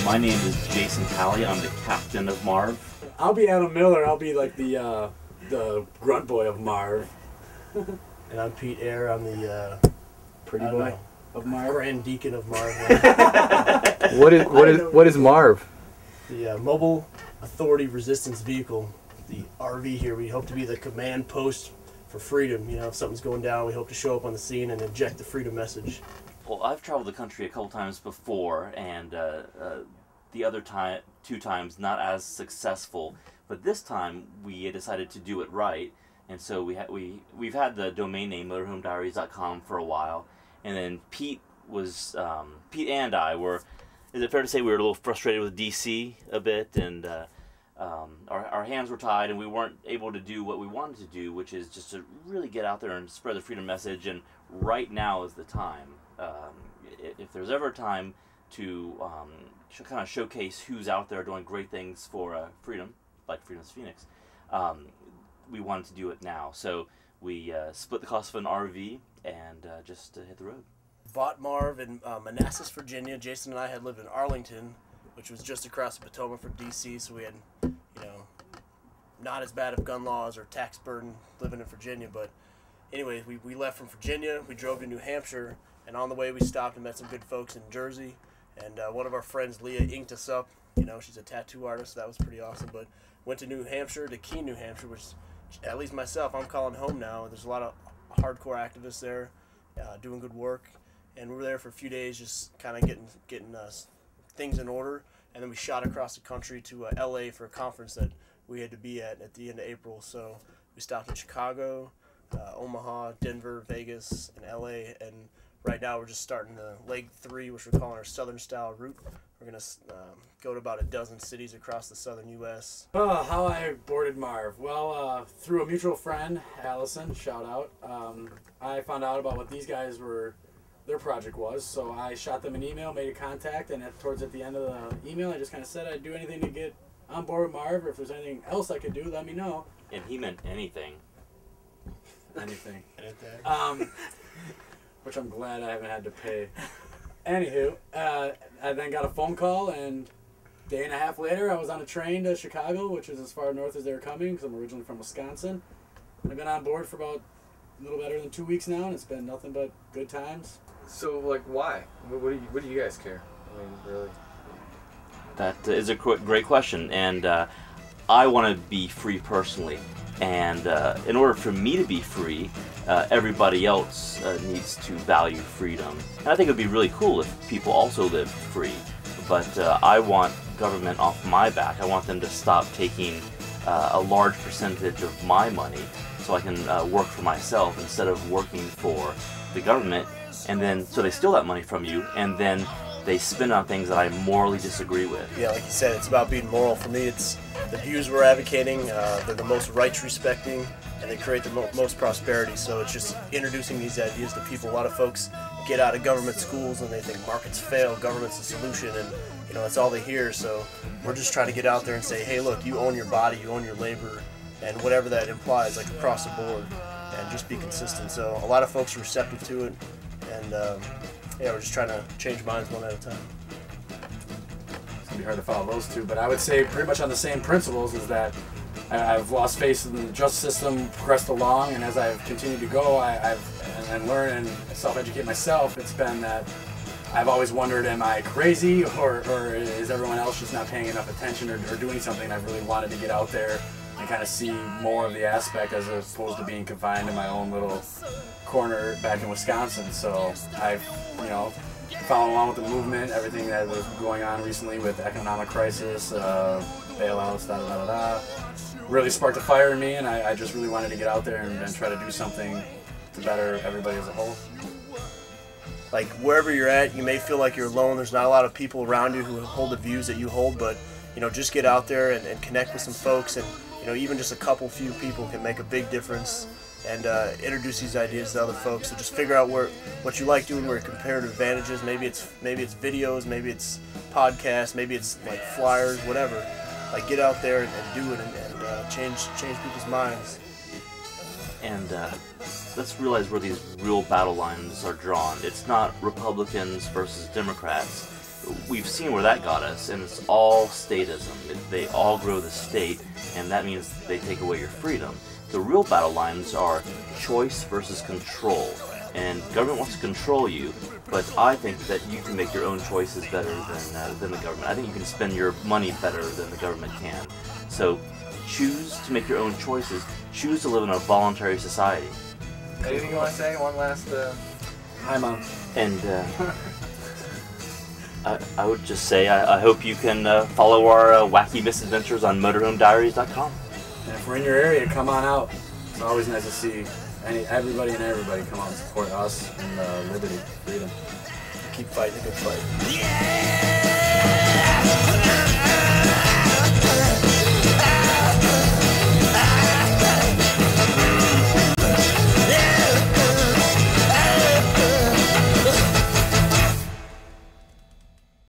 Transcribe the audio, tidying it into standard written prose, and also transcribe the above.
My name is Jason Talley. I'm the captain of Marv. I'll be Adam Miller. I'll be like the grunt boy of Marv. And I'm Pete Eyre. I'm the Pretty boy of Marv. Grand Deacon of Marv. What is Marv? The Mobile Authority Resistance Vehicle, the RV here. We hope to be the command post for freedom. You know, if something's going down, we hope to show up on the scene and inject the freedom message. Well, I've traveled the country a couple times before, and the other two times not as successful. But this time we decided to do it right, and so we've had the domain name motorhomediaries.com for a while, and then Pete and I were. Is it fair to say we were a little frustrated with DC a bit, and our hands were tied, and we weren't able to do what we wanted to do, which is just to really get out there and spread the freedom message. And right now is the time. If there's ever a time to kind of showcase who's out there doing great things for freedom, like Freedom's Phoenix, we wanted to do it now. So we split the cost of an RV and just hit the road. Bought Marv in Manassas, Virginia. Jason and I had lived in Arlington, which was just across the Potomac from DC, so we had, you know, not as bad of gun laws or tax burden living in Virginia. But anyway, we left from Virginia, we drove to New Hampshire, and on the way we stopped and met some good folks in Jersey. And one of our friends, Leah, inked us up. You know, she's a tattoo artist, so that was pretty awesome. But went to New Hampshire, to Keene, New Hampshire, which, at least myself, I'm calling home now. There's a lot of hardcore activists there doing good work. And we were there for a few days, just kind of getting things in order. And then we shot across the country to LA for a conference that we had to be at the end of April. So we stopped in Chicago, Omaha, Denver, Vegas, and LA. And right now we're just starting leg 3, which we're calling our Southern Style route. We're going to go to about a dozen cities across the southern U.S. Oh, how I boarded Marv. Well, through a mutual friend, Allison, shout out, I found out about what these guys their project was. So I shot them an email, made a contact, and towards the end of the email, I just kind of said I'd do anything to get on board with Marv, or if there's anything else I could do, let me know. And he meant anything. Anything. Which I'm glad I haven't had to pay. Anywho, I then got a phone call, and a day and a half later, I was on a train to Chicago, which is as far north as they were coming, because I'm originally from Wisconsin. I've been on board for about a little better than 2 weeks now, and it's been nothing but good times. So, like, why? What do you guys care? I mean, really? That is a great question, and I want to be free personally. And in order for me to be free, everybody else needs to value freedom. And I think it would be really cool if people also lived free. But I want government off my back. I want them to stop taking a large percentage of my money so I can work for myself instead of working for the government. And then, so they steal that money from you, and then they spend on things that I morally disagree with. Yeah, like you said, it's about being moral. For me, it's the views we're advocating. They're the most rights-respecting, and they create the most prosperity. So it's just introducing these ideas to people. A lot of folks get out of government schools and they think markets fail, government's the solution, and you know, that's all they hear. So we're just trying to get out there and say, hey, look, you own your body, you own your labor, and whatever that implies, like across the board, and just be consistent. So a lot of folks are receptive to it, and yeah, we're just trying to change minds one at a time. It's going to be hard to follow those two, but I would say pretty much on the same principles is that I've lost faith in the justice system, progressed along, and as I've continued to go, and learn and self-educate myself, it's been that I've always wondered, am I crazy, or is everyone else just not paying enough attention or doing something? I've really wanted to get out there and kind of see more of the aspect as opposed to being confined in my own little corner back in Wisconsin. So I've, followed along with the movement, everything that was going on recently with the economic crisis, bailouts, really sparked a fire in me, and I just really wanted to get out there and try to do something to better everybody as a whole. Like, wherever you're at, you may feel like you're alone. There's not a lot of people around you who hold the views that you hold, but just get out there and connect with some folks, and even just a few people can make a big difference, and introduce these ideas to other folks. So just figure out what you like doing, where your comparative advantages. Maybe it's videos, maybe it's podcasts, maybe it's like flyers, whatever. Like, get out there and do it, and change people's minds. And let's realize where these real battle lines are drawn. It's not Republicans versus Democrats. we've seen where that got us, and it's all statism. They all grow the state, and that means they take away your freedom. The real battle lines are choice versus control, and government wants to control you, but I think that you can make your own choices better than the government. I think you can spend your money better than the government can. So choose to make your own choices. Choose to live in a voluntary society. Anything you want to say? One last. Hi, Mom. And I would just say I hope you can follow our wacky misadventures on motorhomediaries.com. And if we're in your area, come on out. It's always nice to see everybody come out and support us and liberty, freedom. Keep fighting a good fight. Yeah!